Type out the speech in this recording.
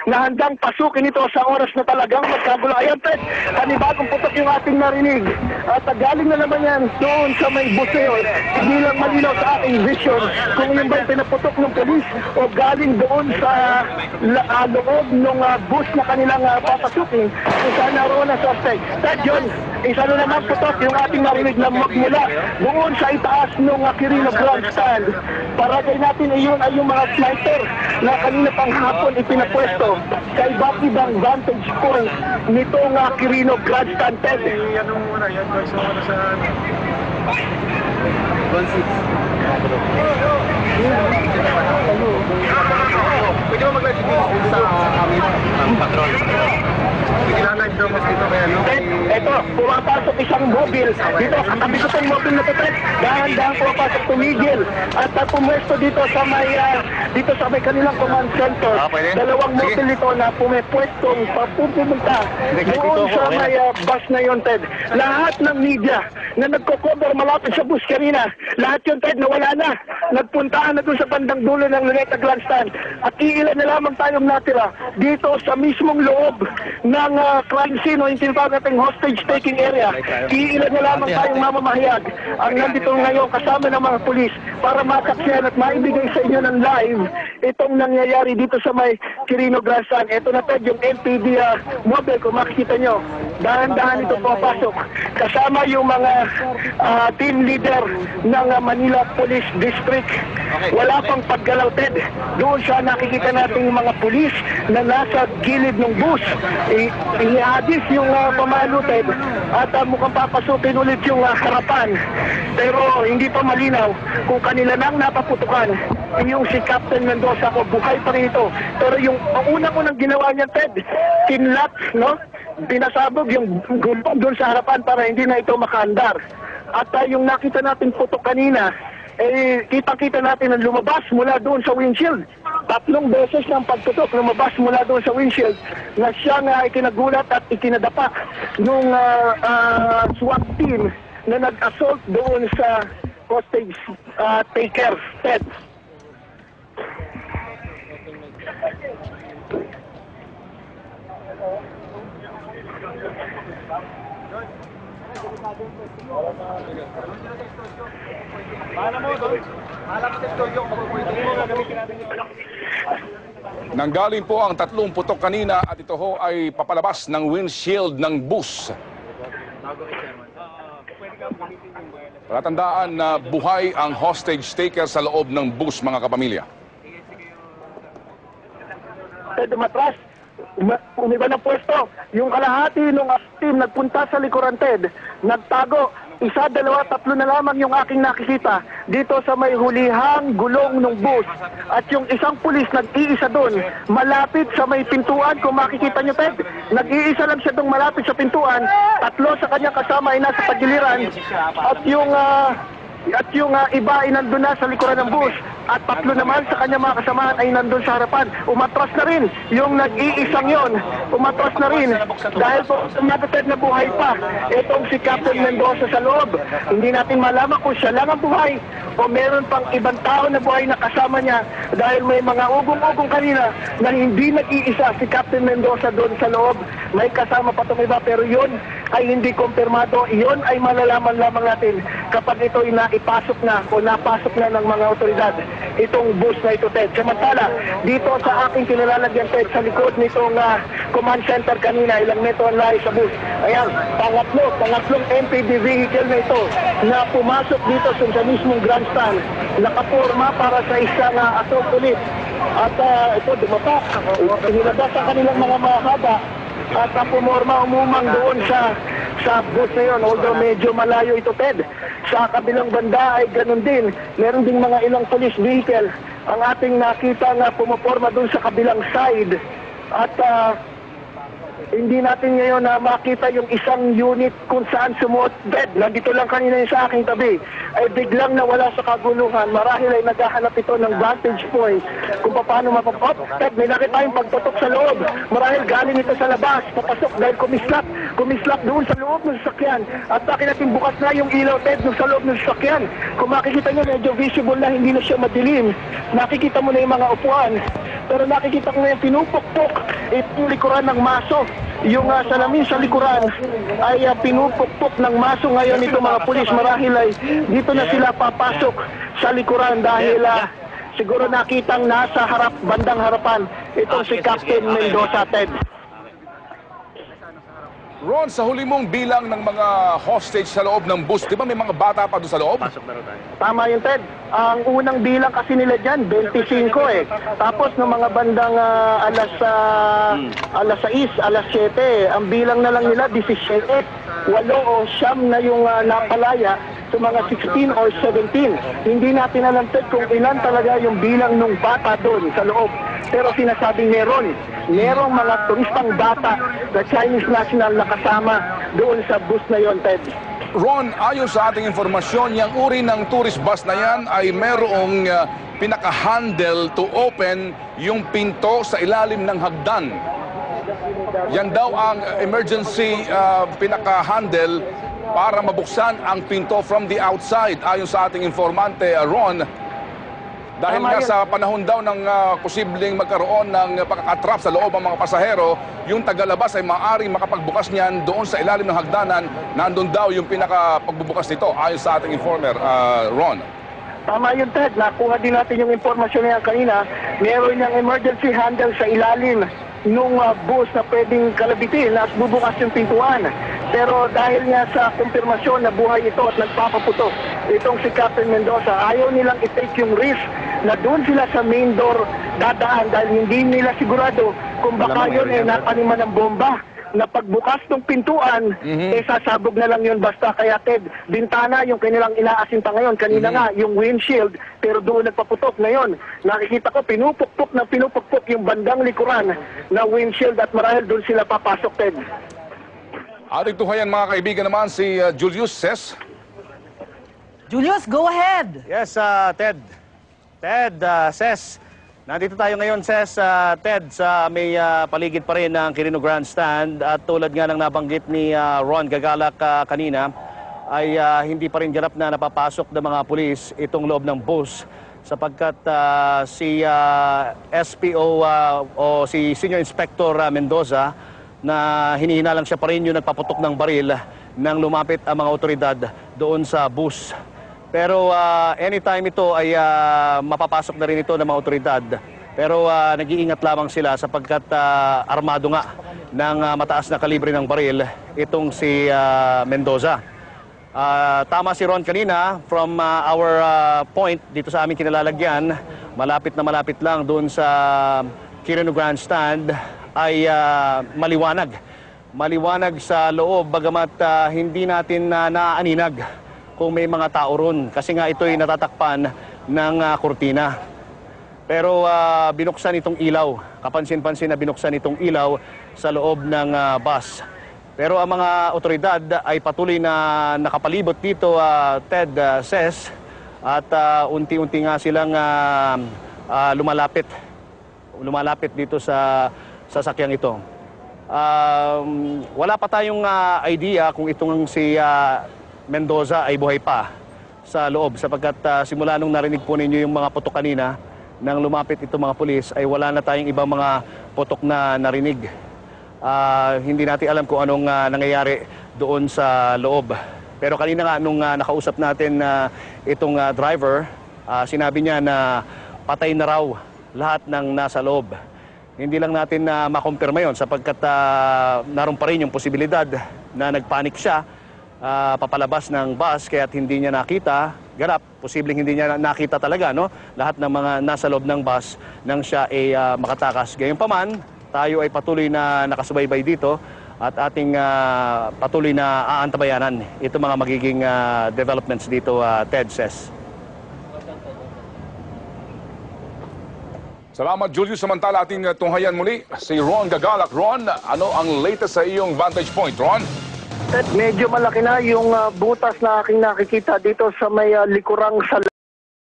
na handang pasukin ito sa oras na talagang magkagulo. Ayan, Ted, panibagong putok yung ating narinig. At galing na naman yan doon sa may bus na yun. Hindi lang malinaw sa aking vision kung yung ba'y pinaputok ng polis o galing doon sa loob ng bus na kanilang papasukin kung saan naroon na suspect. Ted, yun, isa na naman putok yung ating narinig na magmula doon sa itaas ng Quirino Grandstand. Paragay natin iyon ay yung mga sniper na kanina pang hapon ipinapwesto sa iba't ibang vantage point nitong Quirino Grandstand. Ted. Ano muna, yan guys, muna sa... Pwede mo mag-live sa amin ang patrol. Pwede na live daw mas dito kaya no? Ito, pumapasok isang mobil. Dito, katabi ko itong mobil na ito, Ted. Dahan-dahan pumapasok, tumigil. At pumwesto dito sa may kanilang command center. Dalawang mobil dito na pumepwestong pupunta doon sa may bus na yon, Ted. Lahat ng media na nagko-cover malapit sa bus kanina, lahat yun, Ted, nawala na. Nagpuntaan na doon sa bandang dulo ng Luneta Grandstand. At iilan na lamang tayong natira dito sa mismong loob ng crime scene o yung tinatawag nating hostage-taking area. Iilan na lamang tayong mamamahayag ang nandito ngayon kasama ng mga pulis para masaksihan at maibigay sa inyo ng live itong nangyayari dito sa may Quirino Grandstand. Ito na, Ted, yung MPD mobile, kung makikita nyo. Dahan-dahan ito papasok. Kasama yung mga team leader ng Manila Police District. Wala pang paggalaw, Ted. Doon sa nakikita natin yung mga pulis na nasa gilid ng bus. Iniadis yung pamalo, Ted, at mukhang papasukin ulit yung harapan. Pero hindi pa malinaw kung kanila nang napaputukan yung si Captain Mendoza ko, buhay pa rin ito. Pero yung unang ginawa niya, Ted, kinlat, no? Pinasabog yung gulong doon sa harapan para hindi na ito makaandar. At yung nakita natin putok kanina, kita-kita natin na lumabas mula doon sa windshield. 3 beses ng pagtutok lumabas mula doon sa windshield na siyang ikinagulat at ikinadapa nung SWAT team na nag-assault doon sa hostage taker, Ted. Nanggaling po ang 3 putok kanina at ito ho ay papalabas ng windshield ng bus. Palatandaan na buhay ang hostage taker sa loob ng bus, mga kapamilya. Ted, matras. Umiba na pwesto. Yung kalahati ng team nagpunta sa likuran, Ted. Nagtago. 1, 2, 3 na lamang yung aking nakikita dito sa may hulihang gulong ng bus. At yung isang pulis nag-iisa doon, malapit sa may pintuan. Kung makikita nyo, Ted, nag-iisa lang siya doon malapit sa pintuan. 3 sa kanyang kasama ay nasa tagiliran. At yung iba ay nandun na sa likuran ng bus. At 3 naman sa kanyang mga kasamahan ay nandun sa harapan. Umatras na rin yung nag-iisang yon. Umatras na rin dahil po umagatid na buhay pa itong si Captain Mendoza sa loob. Hindi natin malaman kung siya lang ang buhay o meron pang ibang tao na buhay na kasama niya dahil may mga ugong-ugong kanina na hindi nag-iisa si Captain Mendoza doon sa loob. May kasama pa itong iba pero yun ay hindi kumpirmado. Yun ay malalaman lamang natin kapag ito ay naipasok na o napasok na ng mga otoridad itong bus na ito, Ted. Samantala, dito sa aking kinalalagyan, Ted, sa likod nitong command center kanina, ilang metro ang layo sa bus. Ayan, pangatlong MPD vehicle na ito na pumasok dito sa mismong grandstand. Nakaporma para sa isang assault ulit. At ito, dumapak. Hinabas ang kanilang mga mahaba at pumorma umumang doon sa bus na yun. Although medyo malayo ito, Ted. Sa kabilang banda ay ganun din. Meron ding mga ilang police vehicle ang ating nakita na pumaporma doon sa kabilang side. At Hindi natin ngayon na makita yung isang unit kung saan sumuot bed. Nandito lang kanina yung sa aking tabi. Ay biglang nawala sa kaguluhan. Marahil ay naghahanap ito ng vantage point kung paano mapapot. Ted, may nakita tayong pagtutok sa loob. Marahil galing ito sa labas. Papasok dahil kumislap doon sa loob ng sasakyan. At bakit natin bukas na yung ilaw, Ted, doon sa loob ng sasakyan. Kung makikita nyo, medyo visible na, hindi na siya madilim. Nakikita mo na yung mga upuan. Pero nakikita ko ngayon pinupukpok itong likuran ng maso. Yung salamin sa likuran ay pinupukpok ng maso ngayon itong mga pulis. Marahil ay dito na sila papasok sa likuran dahil siguro nakitang nasa harap, bandang harapan itong si Captain Mendoza, Ted. Ron, sa huli mong bilang ng mga hostage sa loob ng bus, di ba may mga bata pa doon sa loob? Tama yun, Ted. Ang unang bilang kasi nila dyan, 25 eh. Tapos ng mga bandang alas 6, alas 7, ang bilang na lang nila 17. 8 o 9 na yung napalaya sa mga 16 or 17. Hindi natin alam, Ted, kung ilan talaga yung bilang ng bata doon sa loob. Pero sinasabing merong mga turistang bata na Chinese national na kasama doon sa bus na yon, Ted. Ron, ayon sa ating informasyon, yung uri ng tourist bus na yan ay merong pinaka-handle to open yung pinto sa ilalim ng hagdan. Yan daw ang emergency pinaka-handle para mabuksan ang pinto from the outside. Ayon sa ating informante, Ron, dahil nga sa panahon daw ng posibleng magkaroon ng pagkakatrap sa loob ng mga pasahero, yung tagalabas ay maaaring makapagbukas niyan doon sa ilalim ng hagdanan. Nandun daw yung pinakapagbubukas nito ayon sa ating informer, Ron. Tama yun, Ted. Nakuha din natin yung impormasyon na yan kanina. Meron niyang emergency handle sa ilalim nung bus na pwedeng kalabitin at bubukas yung pintuan. Pero dahil nga sa kumpirmasyon na buhay ito at nagpapaputok itong si Captain Mendoza, ayaw nilang i-take yung risk na doon sila sa main door dadaan dahil hindi nila sigurado kung baka yun ay napaniman ng bomba na pagbukas ng pintuan, sasabog na lang yun basta. Kaya, Ted, bintana yung kanilang inaasinta ngayon. Kanina nga, yung windshield, pero doon nagpaputok ngayon. Nakikita ko, pinupukpok yung bandang likuran na windshield at marahil doon sila papasok, Ted. Ating tuhayan mga kaibigan naman si Julius Ses. Julius, go ahead! Yes, Ted. Ted, Ses. Nandito tayo ngayon, Ses, Ted, sa may paligid pa rin ng Quirino Grandstand. At tulad nga ng nabanggit ni Ron Gagalak kanina, ay hindi pa rin ganap na napapasok ng mga pulis itong loob ng bus sapagkat si SPO o si Senior Inspector Mendoza na hinihinalang siya pa rin yung nagpaputok ng baril nang lumapit ang mga otoridad doon sa bus. Pero anytime ito ay mapapasok na rin ito ng mga otoridad. Pero nag-iingat lamang sila sapagkat armado nga ng mataas na kalibre ng baril itong si Mendoza. Tama si Ron kanina, from our point dito sa aming kinalalagyan, malapit na malapit lang doon sa Quirino Grandstand ay maliwanag. Maliwanag sa loob bagamat hindi natin naaaninag kung may mga tao ron kasi nga ito'y natatakpan ng kurtina. Pero binuksan itong ilaw, kapansin-pansin na binuksan itong ilaw sa loob ng bus. Pero ang mga otoridad ay patuloy na nakapalibot dito, Ted, Ses, at unti-unti nga silang lumalapit dito sa sasakyang ito. Wala pa tayong idea kung itong si Mendoza ay buhay pa sa loob sapagkat simula nung narinig po ninyo yung mga putok kanina nang lumapit itong mga pulis ay wala na tayong ibang mga putok na narinig. Hindi natin alam kung anong nangyayari doon sa loob. Pero kanina nga nung nakausap natin itong driver, sinabi niya na patay na raw lahat ng nasa loob. Hindi lang natin makumpirma yon sapagkat naroon pa rin yung posibilidad na nagpanik siya papalabas ng bus kaya't hindi niya nakita, ganap, posibleng hindi niya nakita talaga, no? Lahat ng mga nasa loob ng bus nang siya ay makatakas. Gayunpaman, tayo ay patuloy na nakasubaybay dito at ating patuloy na aantabayanan itong mga magiging developments dito, Ted, Ses. Salamat, Julius. Samantala, ating tunghayan muli si Ron Gagalak. Ron, ano ang latest sa iyong vantage point, Ron? Ted, medyo malaki na yung butas na aking nakikita dito sa may likurang sala.